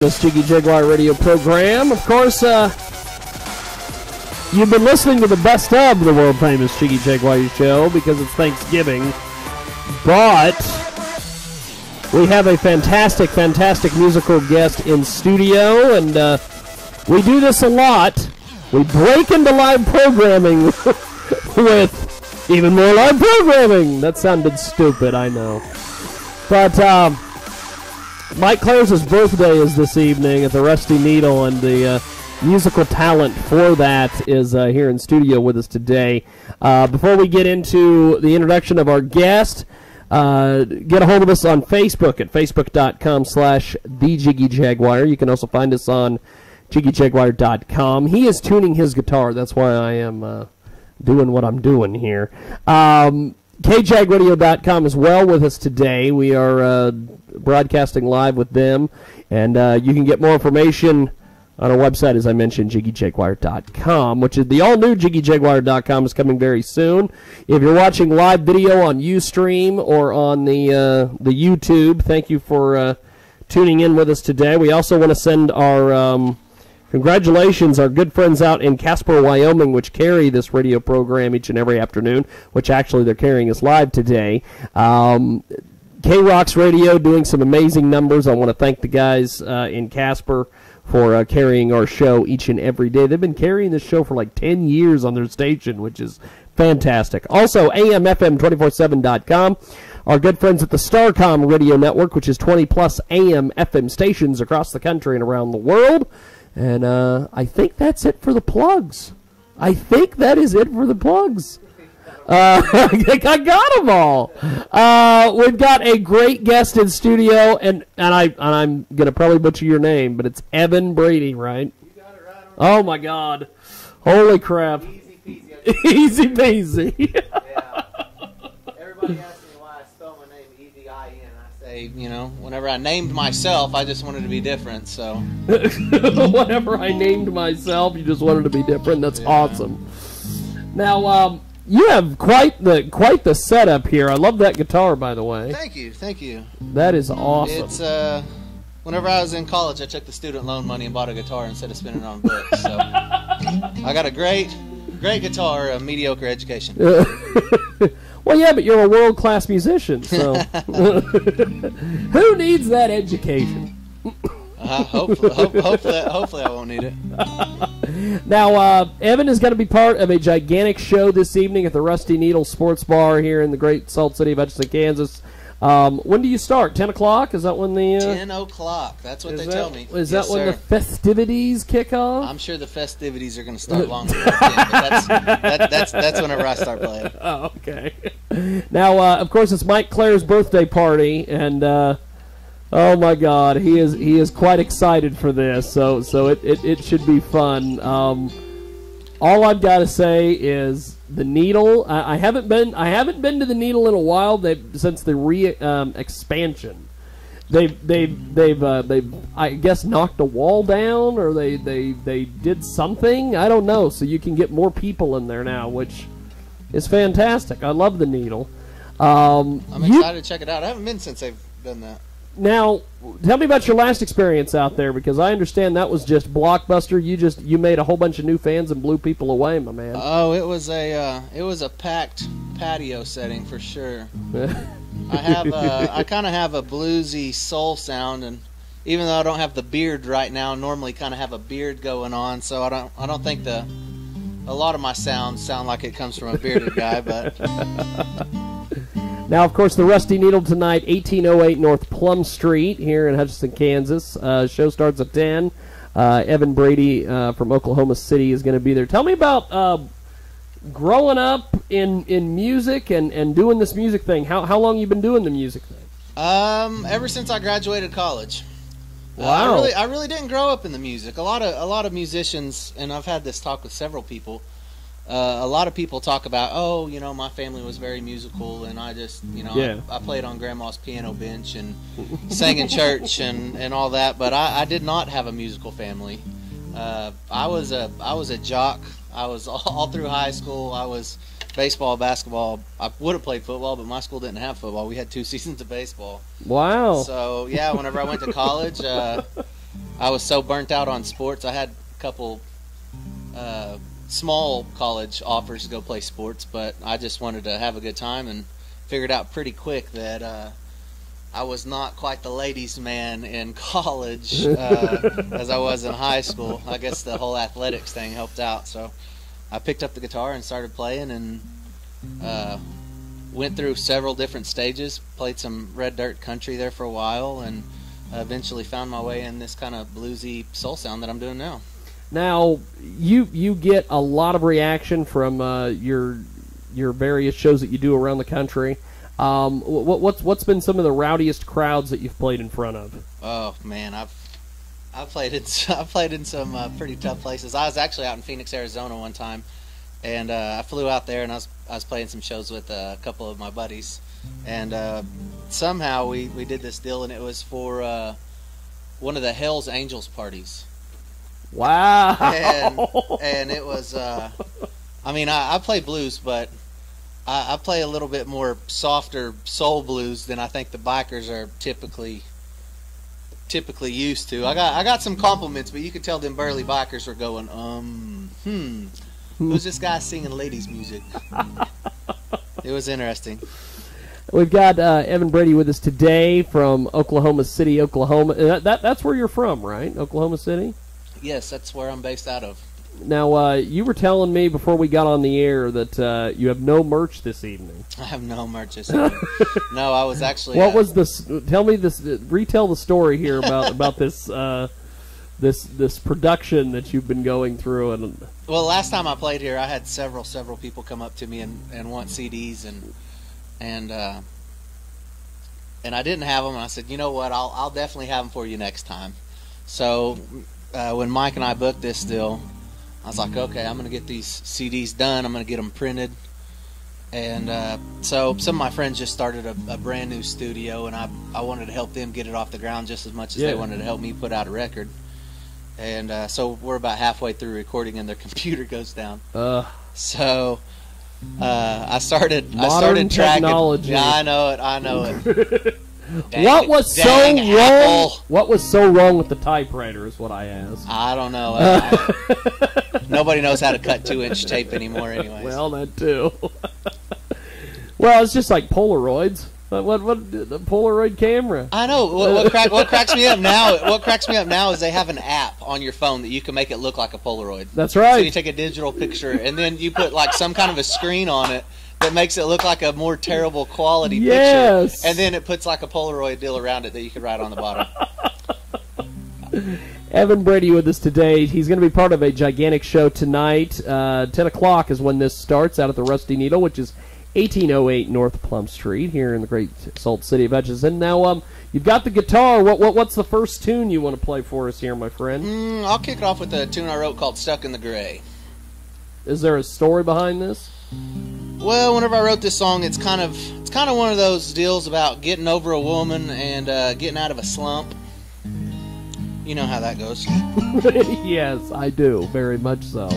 This Jiggy Jaguar radio program. Of course, you've been listening to the best of the world-famous Jiggy Jaguar show because it's Thanksgiving. But we have a fantastic, fantastic musical guest in studio, and we do this a lot. We break into live programming with even more live programming. That sounded stupid, I know. But Mike Claire's birthday is this evening at the Rusty Needle, and the musical talent for that is here in studio with us today. Before we get into the introduction of our guest, get a hold of us on Facebook at facebook.com/thejiggyjaguar. You can also find us on jiggyjaguar.com. He is tuning his guitar. That's why I am doing what I'm doing here. KJagRadio.com is well with us today. We are broadcasting live with them, and you can get more information on our website, as I mentioned, jiggyjaguar.com, which is the all-new jiggyjaguar.com is coming very soon. If you're watching live video on Ustream or on the YouTube, thank you for tuning in with us today. We also want to send our congratulations, our good friends out in Casper, Wyoming, which carry this radio program each and every afternoon, which actually they're carrying us live today. K-Rocks Radio doing some amazing numbers. I want to thank the guys in Casper for carrying our show each and every day. They've been carrying this show for like 10 years on their station, which is fantastic. Also, AMFM247.com. Our good friends at the Starcom Radio Network, which is 20-plus AM FM stations across the country and around the world. And I think that's it for the plugs. I think that is it for the plugs. I got them all. We've got a great guest in studio, and I'm gonna probably butcher your name, but it's Evin Brady, right? You got it right on. Oh my God! Holy crap! Easy peasy. Easy peasy. Yeah. Everybody asks me why I spell my name Evin. I say, whenever I named myself, I just wanted to be different. So. Whenever I named myself, you just wanted to be different. That's awesome. Now, you have quite the setup here. I love that guitar, by the way. Thank you. That is awesome. It's whenever I was in college, I took the student loan money and bought a guitar instead of spending it on books. So I got a great guitar, a mediocre education. Well, yeah, but you're a world-class musician, so who needs that education? Hopefully I won't need it. Now, Evin is going to be part of a gigantic show this evening at the Rusty Needle Sports Bar here in the great Salt City of Hutchinson, Kansas. When do you start? 10 o'clock? Is that when the... 10 o'clock. That's what they tell me. Is that when the festivities kick off? I'm sure the festivities are going to start long before 10, but that's whenever I start playing. Oh, okay. Now, of course, it's Mike Claire's birthday party, and... oh my God, he is quite excited for this. So it should be fun. All I've got to say is the Needle. I haven't been to the Needle in a while. Since the expansion. They've I guess knocked a wall down, or they did something. I don't know. So you can get more people in there now, which is fantastic. I love the Needle. I'm excited to check it out. I haven't been since they've done that. Now, tell me about your last experience out there, because I understand that was just blockbuster. You made a whole bunch of new fans and blew people away, my man. Oh, it was a packed patio setting for sure. I kind of have a bluesy soul sound, and even though I don't have the beard right now, normally kind of have a beard going on, so I don't think a lot of my sounds sound like it comes from a bearded guy, but. Now, of course, the Rusty Needle tonight, 1808 North Plum Street here in Hutchinson, Kansas. Show starts at 10. Evin Brady from Oklahoma City is going to be there. Tell me about growing up in music and doing this music thing. How long you been doing the music thing? Ever since I graduated college. Wow. I really didn't grow up in the music. A lot of musicians, and I've had this talk with several people. A lot of people talk about, my family was very musical, and I just, I played on Grandma's piano bench and sang in church and all that. But I did not have a musical family. I was a jock. I was all through high school. I was baseball, basketball. I would have played football, but my school didn't have football. We had 2 seasons of baseball. Wow. So yeah, whenever I went to college, I was so burnt out on sports. I had a couple small college offers to go play sports, but I just wanted to have a good time and figured out pretty quick that I was not quite the ladies' man in college as I was in high school. I guess the whole athletics thing helped out. So I picked up the guitar and started playing, and went through several different stages, played some red dirt country there for a while, and eventually found my way in this kind of bluesy soul sound that I'm doing now. Now, you get a lot of reaction from your various shows that you do around the country. What's been some of the rowdiest crowds that you've played in front of? Oh man, I've played in some pretty tough places. I was actually out in Phoenix, Arizona one time, and I flew out there and I was playing some shows with a couple of my buddies, and somehow we did this deal, and it was for one of the Hell's Angels parties. Wow! And it was, I mean, I play blues, but I play a little bit more softer soul blues than I think the bikers are typically used to. I got some compliments, but you could tell them burly bikers were going, who's this guy singing ladies' music? It was interesting. We've got Evin Brady with us today from Oklahoma City, Oklahoma. That's where you're from, right? Oklahoma City? Yes, that's where I'm based out of. Now, you were telling me before we got on the air that you have no merch this evening. I have no merch this evening. No, I was actually... What was this? Tell me this. Retell the story here about this this production that you've been going through. And well, last time I played here, I had several people come up to me and want CDs, and I didn't have them. And I said, you know what? I'll definitely have them for you next time. So when Mike and I booked this deal, I was like, okay, I'm going to get these CDs done. I'm going to get them printed. And so some of my friends just started a brand new studio, and I wanted to help them get it off the ground just as much as they wanted to help me put out a record. And so we're about halfway through recording, and their computer goes down. So I started tracking. Technology. Yeah, I know it. What was so wrong? What was so wrong with the typewriter is what I asked. I don't know. Nobody knows how to cut 2-inch tape anymore, anyways. Well, that too. Well, it's just like Polaroids. What the Polaroid camera? I know. What cracks me up now? What cracks me up now is they have an app on your phone that you can make it look like a Polaroid. That's right. So you take a digital picture and then you put like some kind of a screen on it that makes it look like a more terrible quality picture, and then it puts like a Polaroid deal around it that you can write on the bottom. Evin Brady with us today. He's going to be part of a gigantic show tonight. 10 o'clock is when this starts out at the Rusty Needle, which is 1808 North Plum Street here in the great Salt City of Hutchinson. Now, you've got the guitar. What's the first tune you want to play for us here, my friend? I'll kick it off with a tune I wrote called Stuck in the Gray. Is there a story behind this? Well, whenever I wrote this song, it's kind of one of those deals about getting over a woman and getting out of a slump. You know how that goes. Yes, I do, very much so.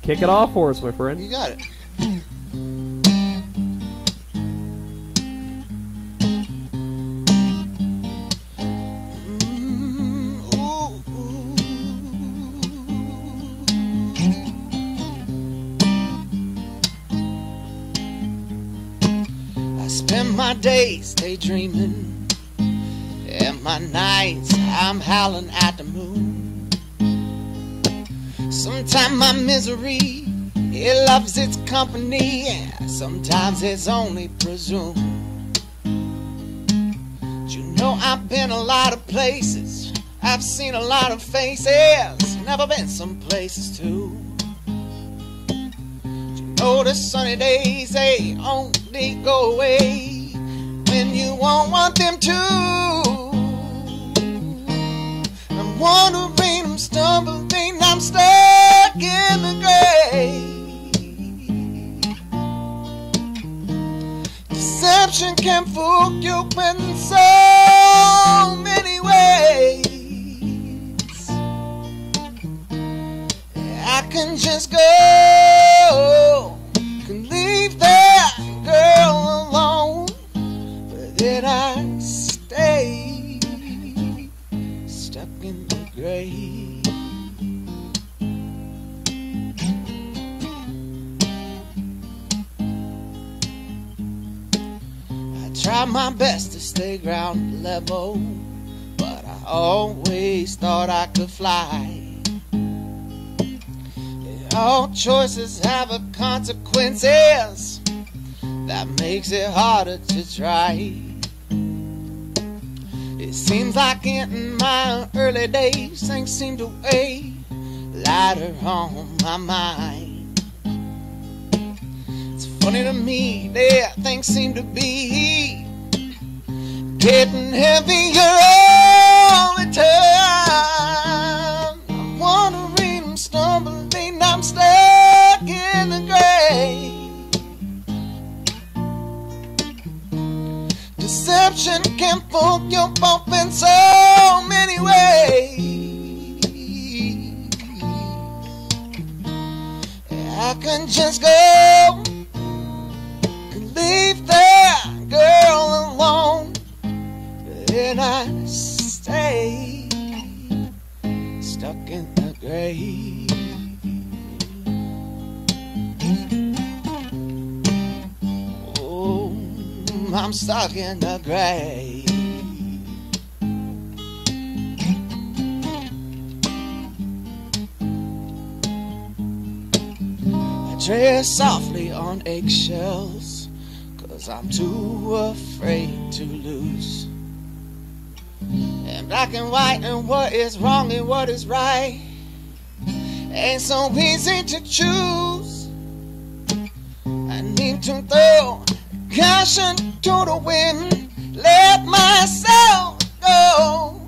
Kick it off for us, my friend. You got it. Spend my days daydreaming, and my nights I'm howling at the moon. Sometimes my misery, it loves its company, and sometimes it's only presumed. You know I've been a lot of places, I've seen a lot of faces, never been some places too. Oh, the sunny days, they only go away when you won't want them to. I'm wandering, I'm stumbling, I'm stuck in the gray. Deception can fool you in so many ways. I can just go, can leave that girl alone, but then I stay stuck in the grave. I tried my best to stay ground level, but I always thought I could fly. All choices have a consequences that makes it harder to try. It seems like in my early days things seem to weigh lighter on my mind. It's funny to me that things seem to be getting heavier all the time. I'm wandering, I'm stumbling, I'm stuck in the grave. Deception can fool you both in so many ways. I can just go and leave that girl alone, and I stay stuck in the grave. Oh, I'm stuck in the grave. I tread softly on eggshells, 'cause I'm too afraid to lose. And black and white and what is wrong and what is right ain't so easy to choose. I need to throw caution to the wind, let myself go.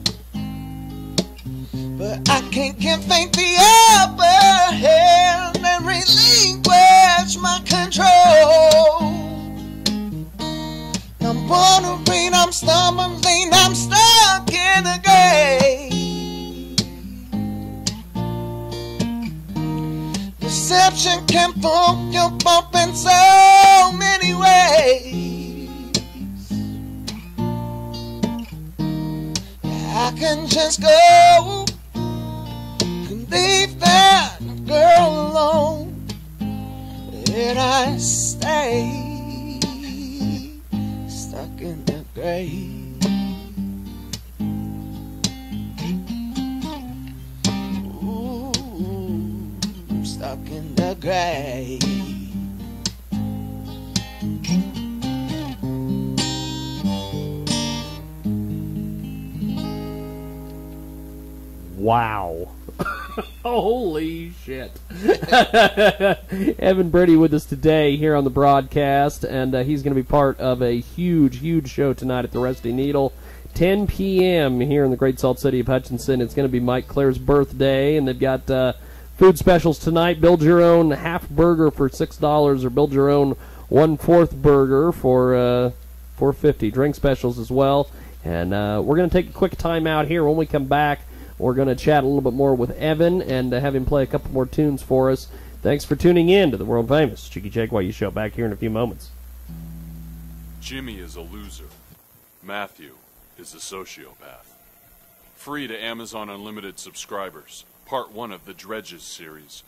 But I can't give fate the upper hand and relinquish my control. I'm wandering, I'm stumbling, I'm stuck in the grave. Deception can fool you both in so many ways. I can just go and leave that girl alone, and I stay stuck in the grave. Ooh, I'm stuck in the grave. Wow. Holy shit. Evin Brady with us today here on the broadcast, and he's going to be part of a huge show tonight at the Rusty Needle. 10 p.m. here in the great Salt City of Hutchinson. It's going to be Mike Claire's birthday, and they've got food specials tonight. Build your own half burger for $6, or build your own 1/4 burger for $4.50. Drink specials as well. And we're going to take a quick time out here. When we come back, we're going to chat a little bit more with Evin and have him play a couple more tunes for us. Thanks for tuning in to the world-famous Jiggy Jaguar Show. Back here in a few moments. Jimmy is a loser. Matthew is a sociopath. Free to Amazon Unlimited subscribers. Part 1 of the Dredges series.